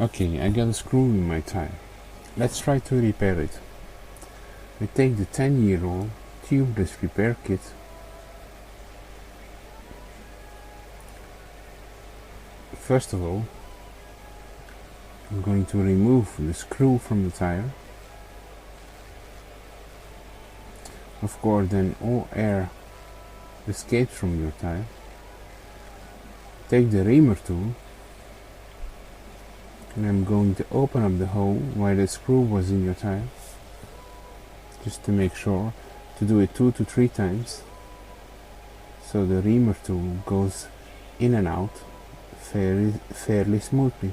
Okay, I got a screw in my tire. Let's try to repair it. I take the 10-year-old tubeless repair kit. First of all, I'm going to remove the screw from the tire. Of course, then all air escapes from your tire. Take the reamer tool, and I'm going to open up the hole where the screw was in your tire, just to make sure to do it 2 to 3 times, so the reamer tool goes in and out fairly smoothly.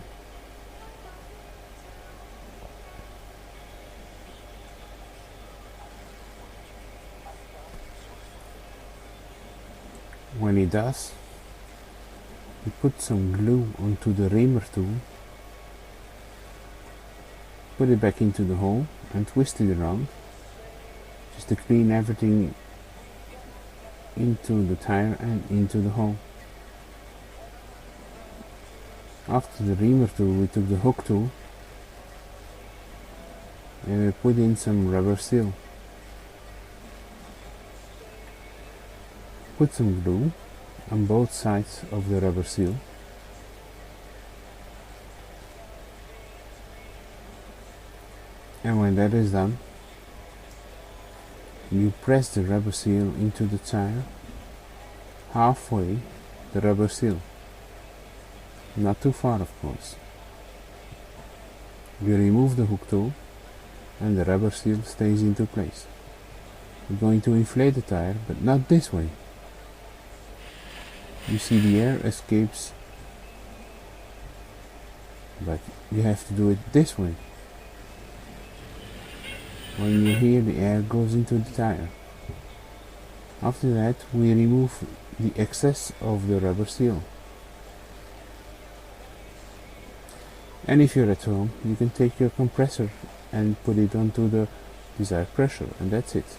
When it does, you put some glue onto the reamer tool, put it back into the hole and twist it around, just to clean everything into the tire and into the hole. After the reamer tool, we took the hook tool and we put in some rubber seal. Put some glue on both sides of the rubber seal. And when that is done, you press the rubber seal into the tire, halfway the rubber seal, not too far of course. You remove the hook tool and the rubber seal stays into place. We're going to inflate the tire, but not this way. You see the air escapes, but you have to do it this way. When you hear the air goes into the tire. After that, we remove the excess of the rubber seal. And if you're at home, you can take your compressor and put it onto the desired pressure, and that's it.